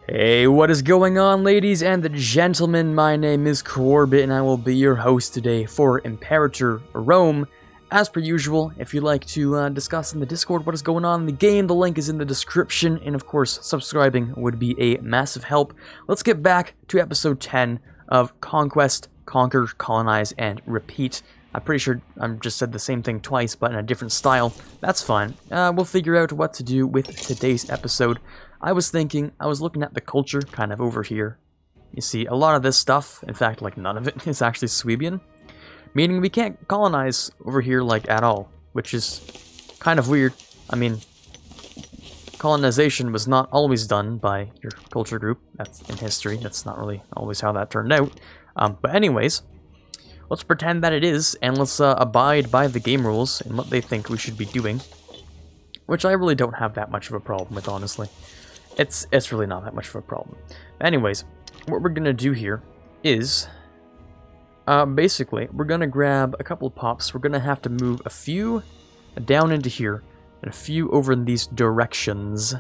Hey, what is going on, ladies and gentlemen? My name is Quarbit, and I will be your host today for Imperator Rome. As per usual, if you'd like to discuss in the Discord what is going on in the game, the link is in the description, and of course, subscribing would be a massive help. Let's get back to episode 10 of Conquest, Conquer, Colonize, and Repeat. I'm pretty sure I just said the same thing twice, but in a different style. That's fine. We'll figure out what to do with today's episode. I was looking at the culture kind of over here. You see, a lot of this stuff, in fact, like none of it, is actually Swabian. Meaning we can't colonize over here, like, at all. Which is kind of weird. I mean, colonization was not always done by your culture group. That's in history. That's not really always how that turned out. But anyways, let's pretend that it is, and let's abide by the game rules and what they think we should be doing. Which I really don't have that much of a problem with, honestly. It's really not that much of a problem. Anyways, what we're gonna do here is basically we're gonna grab a couple of pops. We're gonna have to move a few down into here and a few over in these directions,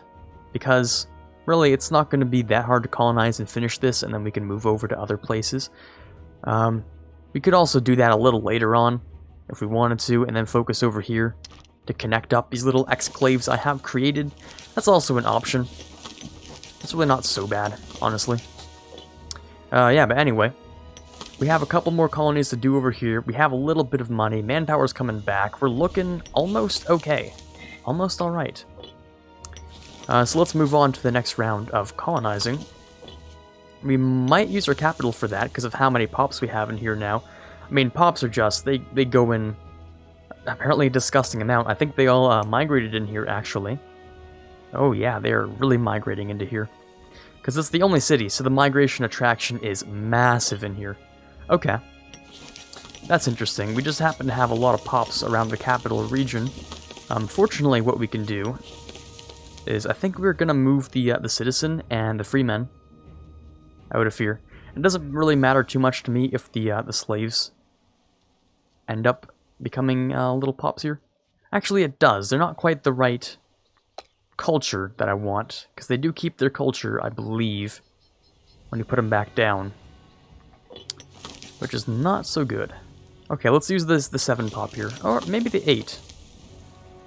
because really it's not gonna be that hard to colonize and finish this, and then we can move over to other places. We could also do that a little later on if we wanted to, and then focus over here to connect up these little exclaves I have created. That's also an option. It's really not so bad, honestly. Yeah, but anyway, we have a couple more colonies to do over here. We have a little bit of money. Manpower's coming back. We're looking almost okay. Almost alright. So let's move on to the next round of colonizing. We might use our capital for that because of how many pops we have in here now. I mean, pops are just, they go in apparently a disgusting amount. I think they all migrated in here, actually. Oh yeah, they are really migrating into here. Because it's the only city, so the migration attraction is massive in here. Okay. That's interesting. We just happen to have a lot of pops around the capital region. Fortunately, what we can do is, I think we're going to move the citizen and the freemen out of here. It doesn't really matter too much to me if the slaves end up becoming little pops here. Actually, it does. They're not quite the right culture that I want, because they do keep their culture, I believe, when you put them back down, which is not so good. Okay, let's use the 7 pop here, or maybe the 8.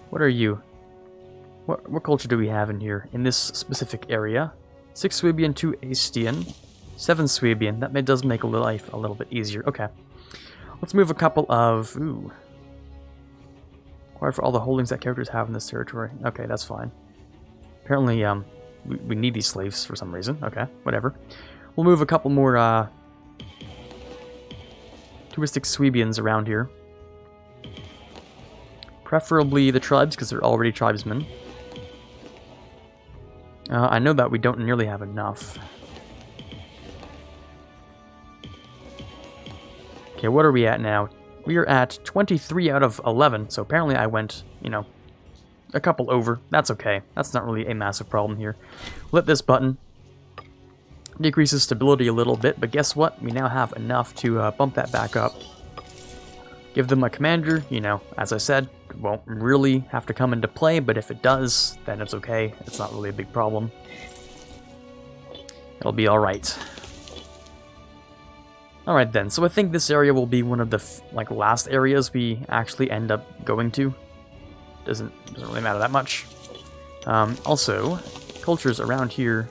What are you? What culture do we have in here, in this specific area? 6 Swabian, 2 Astian, 7 Swabian. That does make life a little bit easier. Okay. Let's move a couple of... Ooh. Required for all the holdings that characters have in this territory. Okay, that's fine. Apparently, we need these slaves for some reason. Okay, whatever. We'll move a couple more, touristic Swabians around here. Preferably the tribes, because they're already tribesmen. I know that we don't nearly have enough. Okay, what are we at now? We are at 23 out of 11, so apparently I went, you know, a couple over. That's okay. That's not really a massive problem here. Lit this button. Decreases stability a little bit, but guess what? We now have enough to bump that back up. Give them a commander, you know, as I said, it won't really have to come into play, but if it does, then it's okay. It's not really a big problem. It'll be alright. Alright then, so I think this area will be one of the last areas we actually end up going to. Doesn't really matter that much. Also, cultures around here.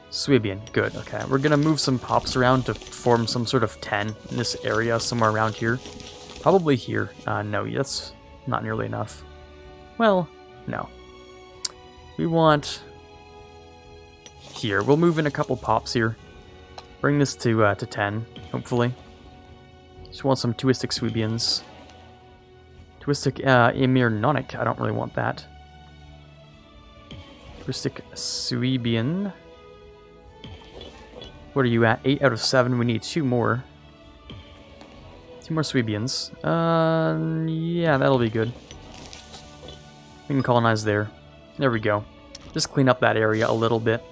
Swabian, good, okay. We're gonna move some pops around to form some sort of 10 in this area, somewhere around here. Probably here. No, that's not nearly enough. Well, no. We want... Here, we'll move in a couple pops here. Bring this to 10, hopefully. Just want some Twistic Swabians. Twistic Emir Nonic, I don't really want that. Twistic Swabian. What are you at? 8 out of 7, we need 2 more. 2 more Swabians. Yeah, that'll be good. We can colonize there. There we go. Just clean up that area a little bit.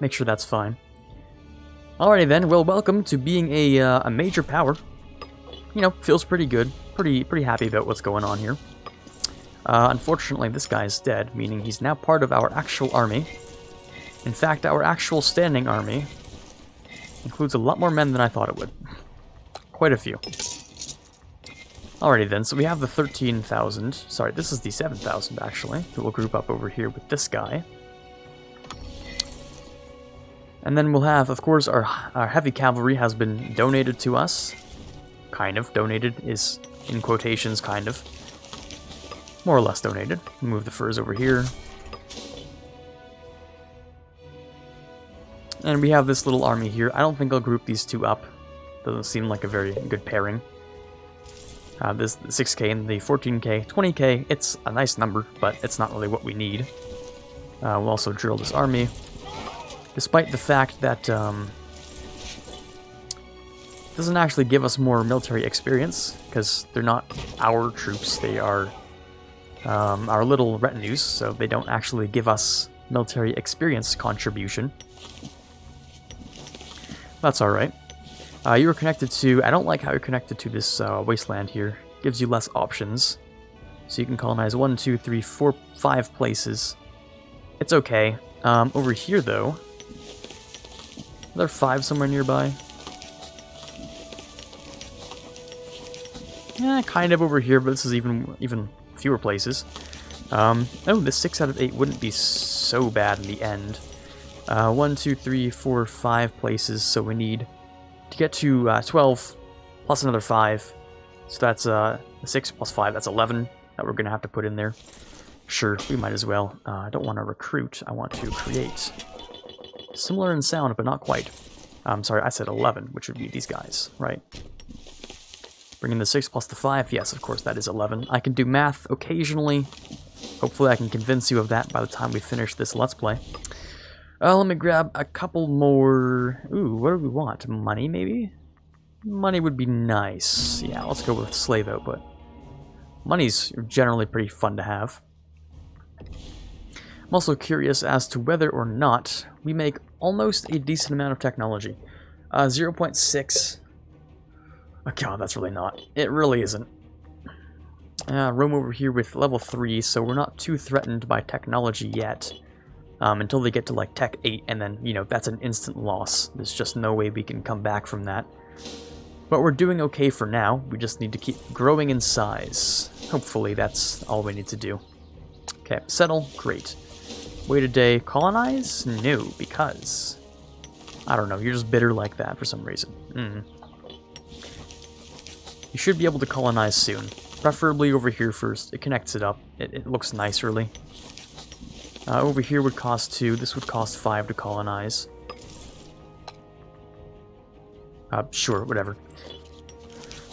Make sure that's fine. Alrighty then, well, welcome to being a major power. You know, feels pretty good. Pretty happy about what's going on here. Unfortunately, this guy's dead, meaning he's now part of our actual army. In fact, our actual standing army includes a lot more men than I thought it would. Quite a few. Alrighty then, so we have the 13,000. Sorry, this is the 7,000 actually. We'll group up over here with this guy. And then we'll have, of course, our heavy cavalry has been donated to us. Kind of. Donated is in quotations, kind of. More or less donated. Move the furs over here. And we have this little army here. I don't think I'll group these two up. Doesn't seem like a very good pairing. This 6k and the 14k, 20k, it's a nice number, but it's not really what we need. We'll also drill this army. Despite the fact that it doesn't actually give us more military experience, because they're not our troops, they are our little retinues, so they don't actually give us military experience contribution. That's alright. You were connected to... I don't like how you're connected to this wasteland here. Gives you less options. So you can colonize 1, 2, 3, 4, 5 places. It's okay. Over here, though... Are there 5 somewhere nearby? Yeah, kind of over here, but this is even fewer places. Oh, this 6 out of 8 wouldn't be so bad in the end. 1, 2, 3, 4, 5 places, so we need to get to 12 plus another 5. So that's 6 plus 5, that's 11 that we're going to have to put in there. Sure, we might as well. I don't want to recruit, I want to create. Similar in sound, but not quite. Sorry, I said 11, which would be these guys, right? Bring in the 6 plus the 5, yes, of course, that is 11. I can do math occasionally. Hopefully I can convince you of that by the time we finish this Let's Play. Let me grab a couple more... Ooh, what do we want? Money, maybe? Money would be nice. Yeah, let's go with slave output. Money's generally pretty fun to have. I'm also curious as to whether or not we make almost a decent amount of technology. 0.6. Oh god, that's really not. It really isn't. Rome over here with level 3, so we're not too threatened by technology yet. Until they get to like Tech 8, and then, you know, that's an instant loss. There's just no way we can come back from that. But we're doing okay for now. We just need to keep growing in size. Hopefully that's all we need to do. Okay, settle. Great. Wait a day. Colonize? No, because... I don't know, you're just bitter like that for some reason. You should be able to colonize soon. Preferably over here first. It connects it up. It looks nice, really. Over here would cost 2. This would cost 5 to colonize. Sure, whatever.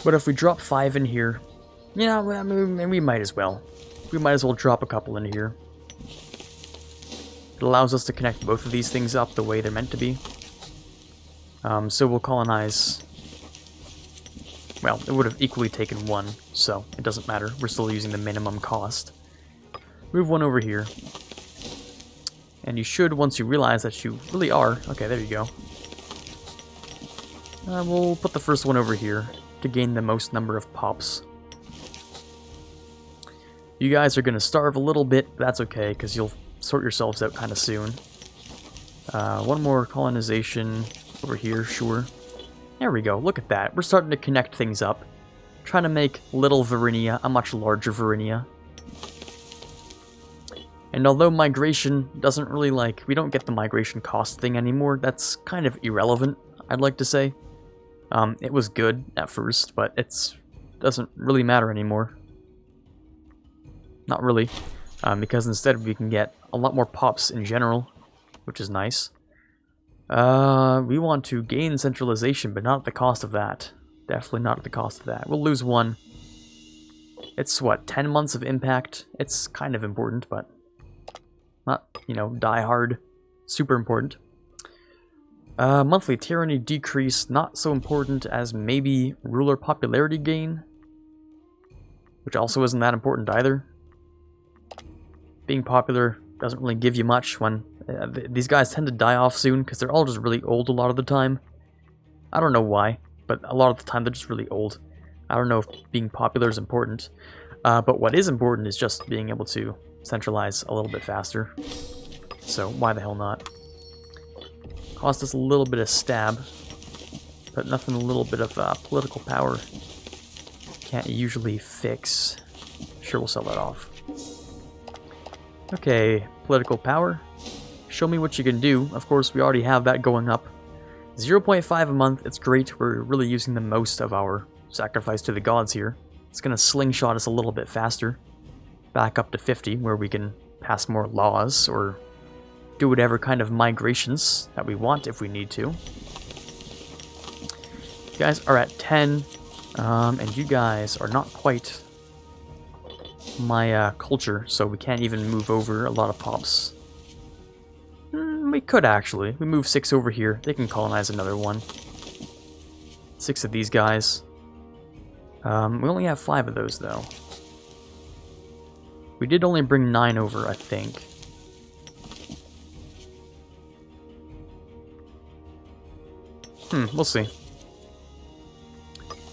But if we drop 5 in here... Yeah, I mean, we might as well. We might as well drop a couple in here. It allows us to connect both of these things up the way they're meant to be. So we'll colonize... Well, it would have equally taken 1, so it doesn't matter. We're still using the minimum cost. Move 1 over here. And you should, once you realize that you really are... Okay, there you go. We'll put the first one over here to gain the most number of pops. You guys are going to starve a little bit, but that's okay, because you'll sort yourselves out kind of soon. One more colonization over here, sure. There we go, look at that. We're starting to connect things up. Trying to make Little Varinia a much larger Varinia. And although migration doesn't really we don't get the migration cost thing anymore, that's kind of irrelevant, I'd like to say. It was good at first, but it doesn't really matter anymore. Not really, because instead we can get a lot more pops in general, which is nice. We want to gain centralization, but not at the cost of that. Definitely not at the cost of that. We'll lose 1. It's, what, 10 months of impact? It's kind of important, but not, you know, die hard. Super important. Monthly tyranny decrease, not so important as maybe ruler popularity gain, which also isn't that important either. Being popular doesn't really give you much when these guys tend to die off soon because they're all just really old a lot of the time. I don't know why, but a lot of the time they're just really old. I don't know if being popular is important, but what is important is just being able to centralize a little bit faster. So why the hell not? Cost us a little bit of stab, but nothing a little bit of political power can't usually fix. Sure, we'll sell that off. Okay, political power. Show me what you can do. Of course, we already have that going up. 0.5 a month, it's great. We're really using the most of our sacrifice to the gods here. It's going to slingshot us a little bit faster. Back up to 50, where we can pass more laws or do whatever kind of migrations that we want if we need to. You guys are at 10, and you guys are not quite my culture, so we can't even move over a lot of pops. We could actually. We move 6 over here. They can colonize another one. 6 of these guys. We only have 5 of those, though. We did only bring 9 over, I think. We'll see.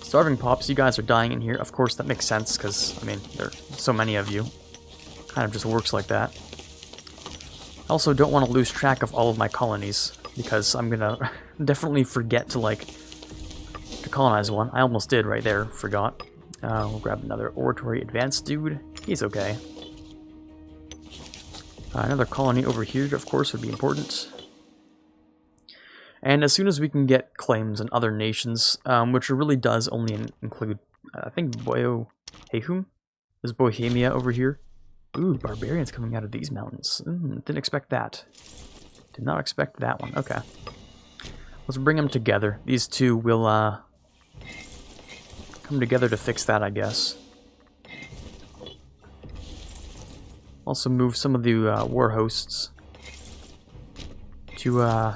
Starving pops, you guys are dying in here. Of course, that makes sense, because, I mean, there are so many of you. Kind of just works like that. I also don't want to lose track of all of my colonies, because I'm gonna definitely forget to, like, to colonize one. I almost did right there, forgot. We'll grab another oratory advanced dude. He's okay. Another colony over here, of course, would be important. And as soon as we can get claims in other nations, which really does only include, I think, Bohehum? There's Bohemia over here. Ooh, barbarians coming out of these mountains. Didn't expect that. Did not expect that one. Okay. Let's bring them together. These two will come together to fix that, I guess. Also move some of the war hosts to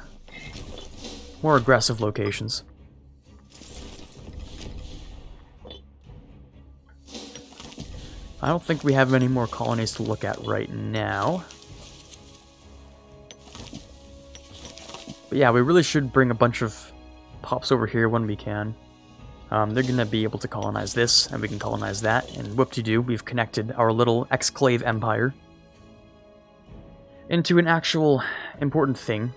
more aggressive locations. I don't think we have any more colonies to look at right now. But yeah, we really should bring a bunch of pops over here when we can. They're going to be able to colonize this, and we can colonize that, and whoop-de-doo, we've connected our little exclave empire into an actual important thing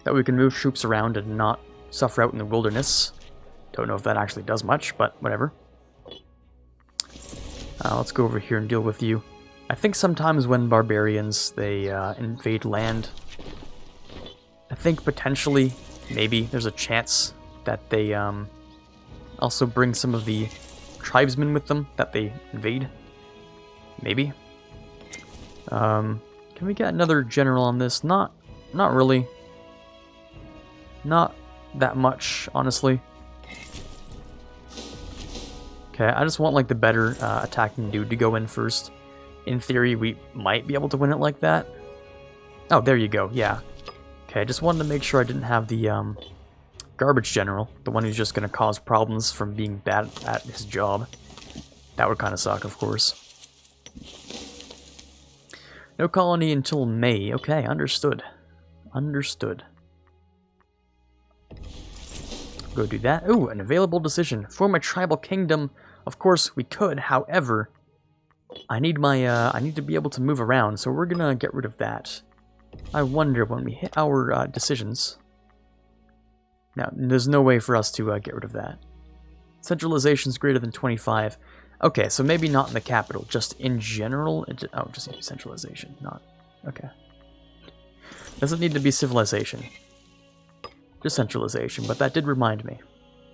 that we can move troops around and not suffer out in the wilderness. Don't know if that actually does much, but whatever. Let's go over here and deal with you. I think sometimes when barbarians, they invade land, I think potentially, maybe, there's a chance that they also bring some of the tribesmen with them that they invade. Maybe. Can we get another general on this? Not really. Not that much, honestly. Okay, I just want like the better attacking dude to go in first. In theory, we might be able to win it like that. Oh, there you go, yeah. Okay, I just wanted to make sure I didn't have the garbage general, the one who's just going to cause problems from being bad at his job. That would kind of suck, of course. No colony until May. Okay, understood. Understood. Go do that. Ooh, an available decision. Form a tribal kingdom. Of course, we could. However, I need my I need to be able to move around, so we're gonna get rid of that. I wonder when we hit our decisions. Now, there's no way for us to get rid of that. Centralization's greater than 25. Okay, so maybe not in the capital, just in general. Oh, just need to be centralization, not... Okay. Doesn't need to be civilization. Just centralization, but that did remind me.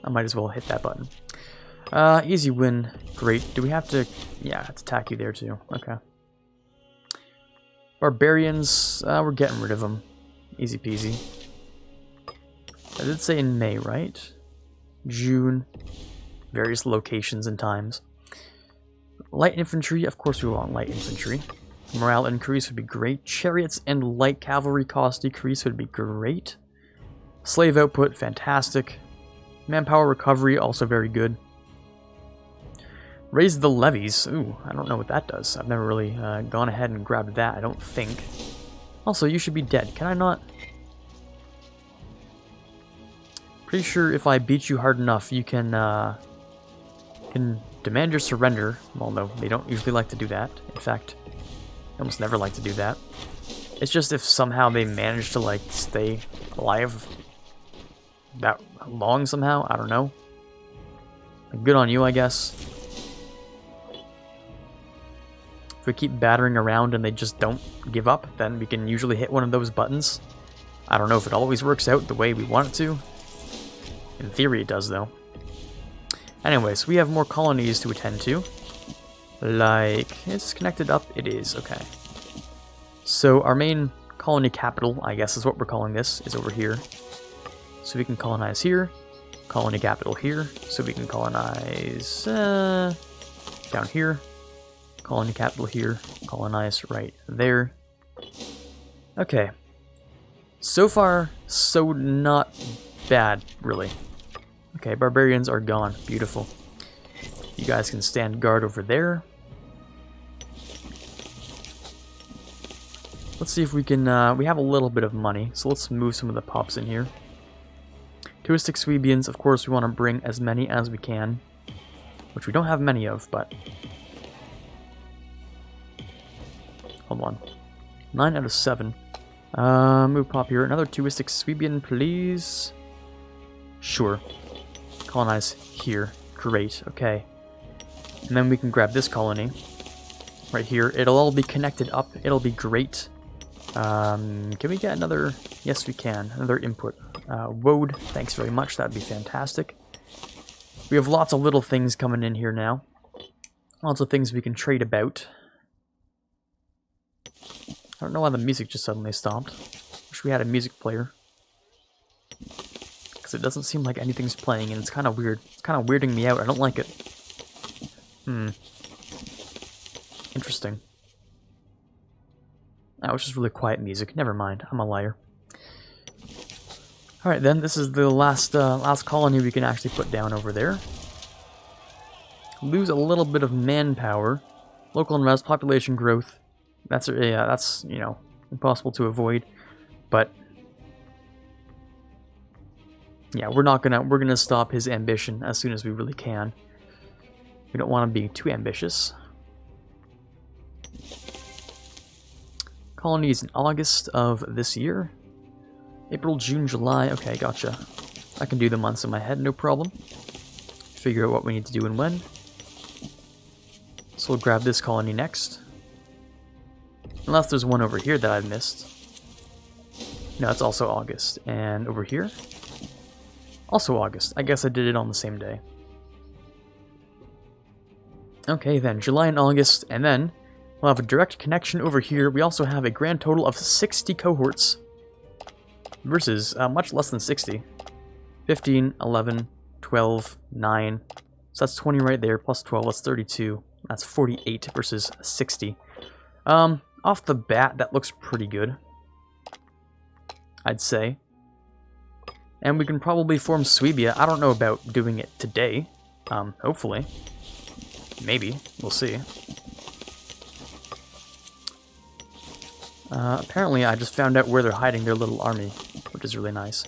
I might as well hit that button. Easy win. Great. Do we have to... Yeah, let's attack you there too. Okay. Barbarians, we're getting rid of them. Easy peasy. I did say in May, right? June. Various locations and times. Light infantry, of course we want light infantry. Morale increase would be great. Chariots and light cavalry cost decrease would be great. Slave output, fantastic. Manpower recovery, also very good. Raise the levies. Ooh, I don't know what that does. I've never really gone ahead and grabbed that, I don't think. Also, you should be dead. Can I not? Pretty sure if I beat you hard enough, you can demand your surrender. Well, no, they don't usually like to do that. In fact, they almost never like to do that. It's just if somehow they manage to, like, stay alive that long somehow, I don't know. Good on you, I guess. If we keep battering around and they just don't give up, then we can usually hit one of those buttons. I don't know if it always works out the way we want it to. In theory it does, though. Anyways, we have more colonies to attend to. Like, it's connected up? It is, okay. So our main colony capital, I guess is what we're calling this, is over here. So we can colonize here. Colony capital here. So we can colonize down here. Colony capital here. Colonize right there. Okay. So far, so not bad, really. Okay, barbarians are gone. Beautiful. You guys can stand guard over there. Let's see if we can, we have a little bit of money, so let's move some of the pups in here. Touristic Swebians, of course we want to bring as many as we can, which we don't have many of, but... Hold on. 9 out of 7. Move pop here. Another touristic Swebian, please. Sure. Colonize here. Great, okay. And then we can grab this colony. Right here. It'll all be connected up. It'll be great. Can we get another... Yes, we can. Another input. Woad, thanks very much. That'd be fantastic. We have lots of little things coming in here now. Lots of things we can trade about. I don't know why the music just suddenly stopped. Wish we had a music player. Because it doesn't seem like anything's playing, and it's kind of weird. It's kind of weirding me out. I don't like it. Interesting. That was just really quiet music. Never mind. I'm a liar. Alright then, this is the last colony we can actually put down over there. Lose a little bit of manpower. Local unrest, population growth. That's, you know, impossible to avoid. But yeah, we're gonna stop his ambition as soon as we really can. We don't want to be too ambitious. Colonies in August of this year. April, June, July. Okay, gotcha. I can do the months in my head, no problem. Figure out what we need to do and when. So we'll grab this colony next. Unless there's one over here that I've missed. No, it's also August. And over here? Also August. I guess I did it on the same day. Okay, then July and August, and then we'll have a direct connection over here. We also have a grand total of 60 cohorts versus much less than 60. 15, 11, 12, 9. So that's 20 right there, plus 12, that's 32. That's 48 versus 60. Off the bat, that looks pretty good, I'd say. And we can probably form Swabia. I don't know about doing it today. Hopefully. Maybe. We'll see. Apparently I just found out where they're hiding their little army, which is really nice.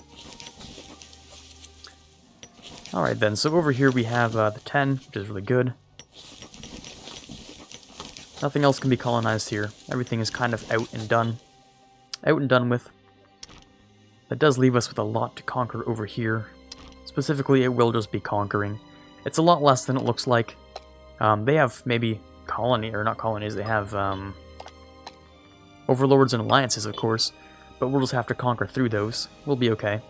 Alright then, so over here we have the 10, which is really good. Nothing else can be colonized here. Everything is kind of out and done. Out and done with. That does leave us with a lot to conquer over here. Specifically, it will just be conquering. It's a lot less than it looks like. They have maybe colony, or not colonies, they have overlords and alliances, of course. But we'll just have to conquer through those. We'll be okay.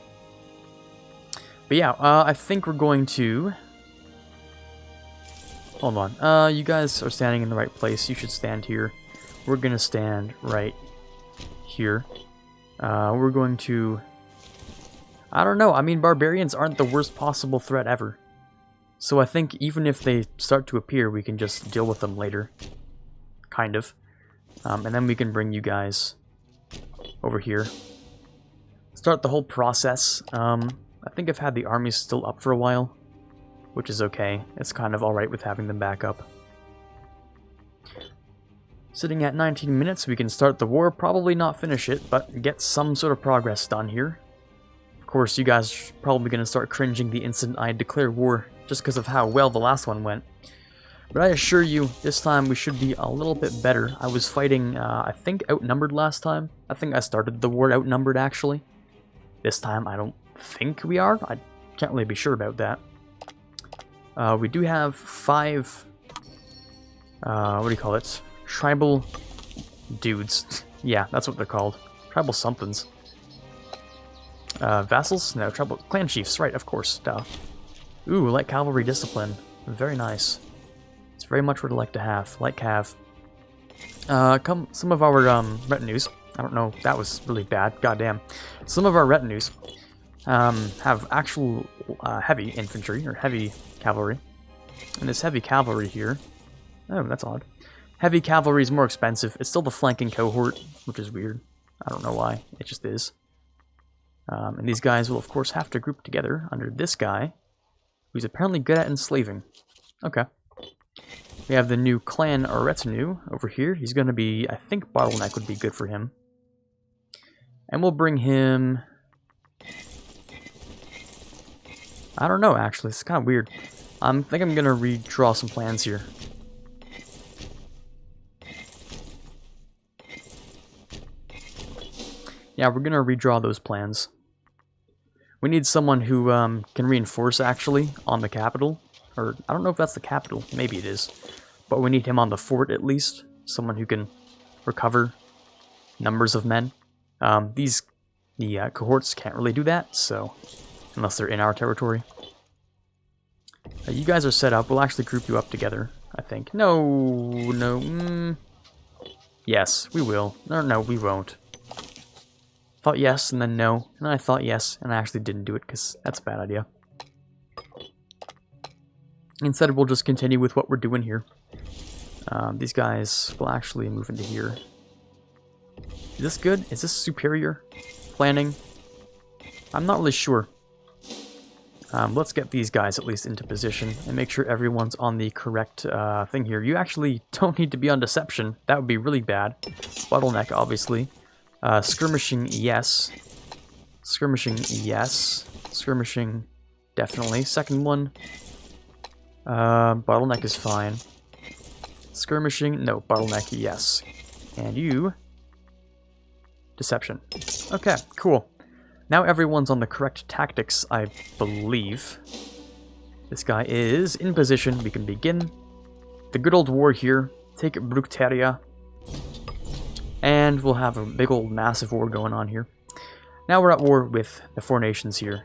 But yeah, I think we're going to... Hold on. You guys are standing in the right place. You should stand here. We're going to stand right here. We're going to... I don't know. I mean, barbarians aren't the worst possible threat ever. So I think even if they start to appear, we can just deal with them later. Kind of. And then we can bring you guys over here. Start the whole process. I think I've had the armies still up for a while, which is okay. It's kind of alright with having them back up. Sitting at 19 minutes, we can start the war. Probably not finish it, but get some sort of progress done here. Of course, you guys are probably going to start cringing the instant I declare war, just because of how well the last one went. But I assure you, this time we should be a little bit better. I was fighting, I think, outnumbered last time. I think I started the war outnumbered, actually. This time, I don't think we are. I can't really be sure about that. We do have 5, what do you call it? Tribal dudes. Yeah, that's what they're called. Tribal somethings. Vassals? No, tribal clan chiefs, right, of course, duh. Ooh, light cavalry discipline. Very nice. It's very much what I like to have. Light cav. Some of our retinues. I don't know, that was really bad, goddamn. Some of our retinues have actual heavy infantry, or heavy cavalry. And this heavy cavalry here... Oh, that's odd. Heavy cavalry is more expensive. It's still the flanking cohort, which is weird. I don't know why. It just is. And these guys will, of course, have to group together under this guy, who's apparently good at enslaving. Okay. We have the new clan retinue over here. He's going to be, I think bottleneck would be good for him. And we'll bring him... I don't know, actually. It's kind of weird. I think I'm going to redraw some plans here. Yeah, we're going to redraw those plans. We need someone who can reinforce, actually, on the capital. Or, I don't know if that's the capital. Maybe it is. But we need him on the fort, at least. Someone who can recover numbers of men. The cohorts can't really do that, so... Unless they're in our territory. You guys are set up. We'll actually group you up together, I think. No. Yes, we will. No, we won't. Thought yes, and then no. And then I thought yes, and I actually didn't do it, because that's a bad idea. Instead, we'll just continue with what we're doing here. These guys will actually move into here. Is this good? Is this superior planning? I'm not really sure. Let's get these guys at least into position and make sure everyone's on the correct thing here. You actually don't need to be on deception. That would be really bad. Bottleneck, obviously. Skirmishing, yes. Skirmishing, yes. Skirmishing, definitely. Second one. Bottleneck is fine. Skirmishing, no. Bottleneck, yes. And you... Deception. Okay, cool. Now everyone's on the correct tactics, I believe. This guy is in position. We can begin the good old war here. Take Bructeria. And we'll have a big old massive war going on here. Now we're at war with the 4 nations here.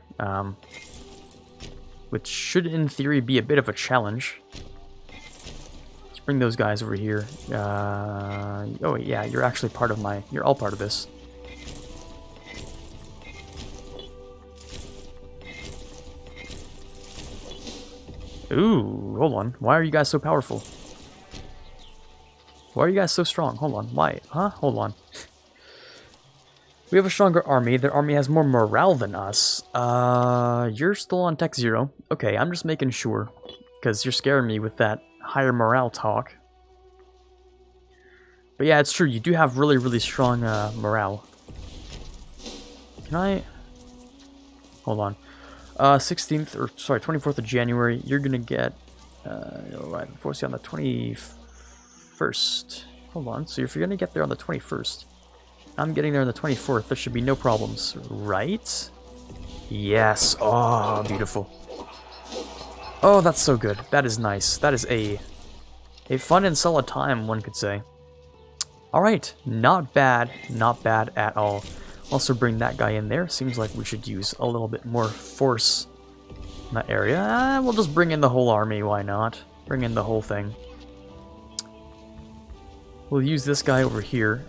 Which should, in theory, be a bit of a challenge. Let's bring those guys over here. Oh, yeah, you're actually part of my... You're all part of this. Ooh, hold on. Why are you guys so powerful? Why are you guys so strong? Hold on. Why? Huh? Hold on. We have a stronger army. Their army has more morale than us. You're still on Tech 0. Okay, I'm just making sure. Because you're scaring me with that higher morale talk. But yeah, it's true. You do have really, really strong morale. Can I... Hold on. 16th, or sorry, 24th of January, you're gonna get, right, force you on the 21st. Hold on, so if you're gonna get there on the 21st, I'm getting there on the 24th, there should be no problems, right? Yes, oh, beautiful. Oh, that's so good, that is nice, that is a fun and solid time, one could say. Alright, not bad at all. Also bring that guy in there. Seems like we should use a little bit more force in that area. We'll just bring in the whole army, why not? Bring in the whole thing. We'll use this guy over here.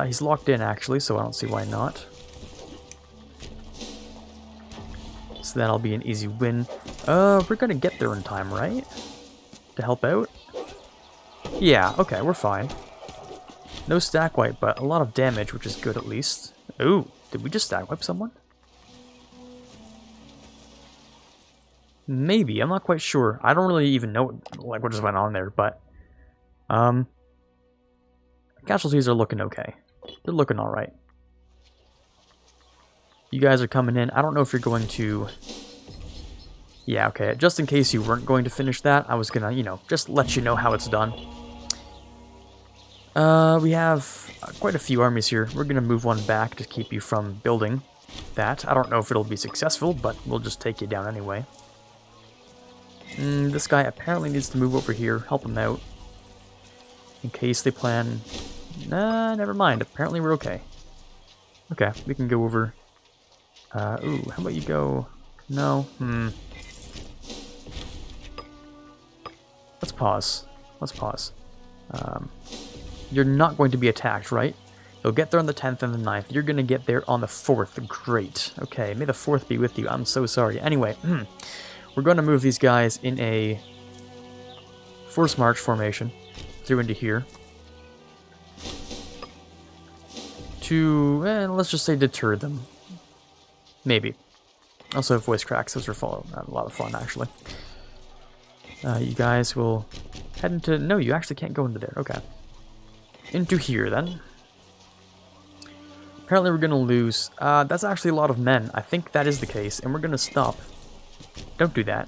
He's locked in, actually, so I don't see why not. So that'll be an easy win. We're gonna get there in time, right? To help out? Yeah, okay, we're fine. No stack wipe, but a lot of damage, which is good at least. Ooh, did we just stack wipe someone? Maybe, I'm not quite sure. I don't really even know like what just went on there, but casualties are looking okay. They're looking alright. You guys are coming in. I don't know if you're going to Yeah, okay, just in case you weren't going to finish that, I was gonna, you know, just let you know how it's done. We have quite a few armies here. We're gonna move one back to keep you from building that. I don't know if it'll be successful, but we'll just take you down anyway. This guy apparently needs to move over here, help him out. In case they plan... Nah, never mind. Apparently we're okay. Okay, we can go over... ooh, how about you go... No, Let's pause. Let's pause. You're not going to be attacked, right? You'll get there on the 10th and the 9th. You're going to get there on the 4th. Great. Okay, may the 4th be with you. I'm so sorry. Anyway, we're going to move these guys in a force march formation through into here. To, let's just say deter them. Maybe. Also, voice cracks. Those are a lot of fun, actually. You guys will head into... No, you actually can't go into there. Okay. Into here, then. Apparently we're going to lose. That's actually a lot of men. I think that is the case, and we're going to stop. Don't do that.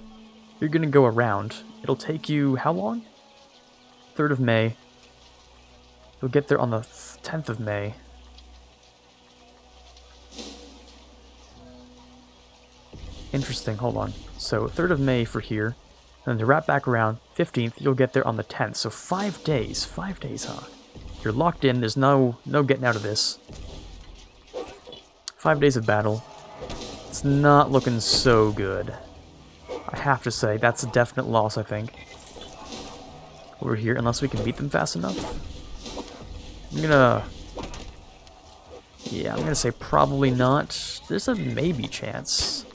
You're going to go around. It'll take you how long? 3rd of May. You'll get there on the 10th of May. Interesting, hold on. So, 3rd of May for here. And to wrap back around, 15th, you'll get there on the 10th. So 5 days. 5 days, huh? You're locked in. There's no getting out of this. 5 days of battle. It's not looking so good. I have to say, that's a definite loss, I think. Over here, unless we can beat them fast enough. Yeah, I'm gonna say probably not. There's a maybe chance.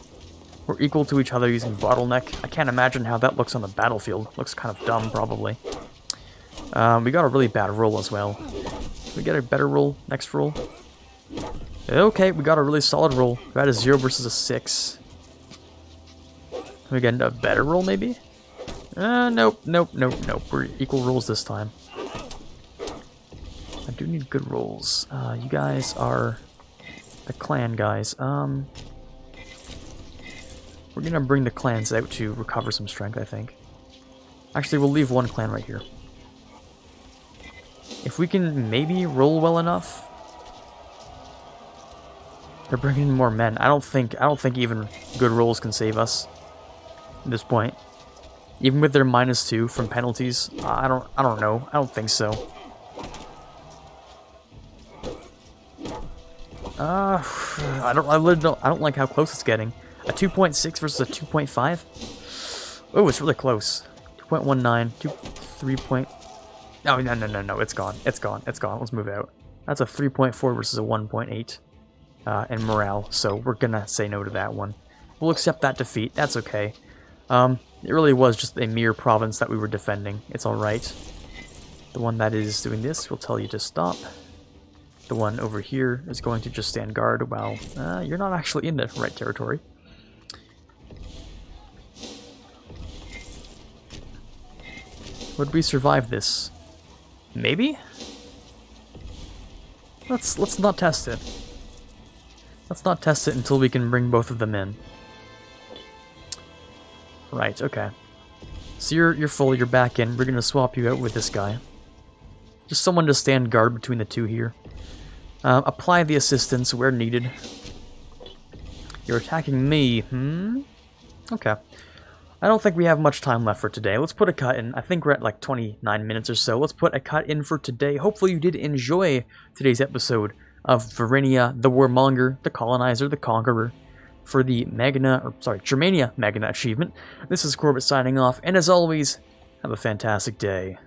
We're equal to each other using bottleneck. I can't imagine how that looks on the battlefield. Looks kind of dumb, probably. We got a really bad roll as well. Can we get a better roll? Next roll? Okay, we got a really solid roll. We had a 0 versus a 6. Can we get a better roll, maybe? Nope. We're equal rolls this time. I do need good rolls. You guys are the clan guys. We're gonna bring the clans out to recover some strength, I think. Actually, we'll leave one clan right here. If we can maybe roll well enough. They're bringing in more men. I don't think even good rolls can save us at this point. Even with their -2 from penalties, I don't know. I don't think so. I don't like how close it's getting. A 2.6 versus a 2.5. Oh, it's really close. 2.19, 3 point. No, it's gone. It's gone. Let's move out. That's a 3.4 versus a 1.8 in morale. So we're gonna say no to that one. We'll accept that defeat. That's okay. It really was just a mere province that we were defending. It's all right. The one that is doing this will tell you to stop. The one over here is going to just stand guard while you're not actually in the right territory. Would we survive this? Maybe? Let's not test it. Let's not test it until we can bring both of them in. Right, okay. So you're full, you're back in. We're gonna swap you out with this guy. Just someone to stand guard between the two here. Apply the assistance where needed. You're attacking me, Okay. I don't think we have much time left for today. Let's put a cut in. I think we're at like 29 minutes or so. Let's put a cut in for today. Hopefully you did enjoy today's episode of Verenia, the Warmonger, the Colonizer, the Conqueror, for the Germania Magna achievement. This is Quarbit signing off, and as always, have a fantastic day.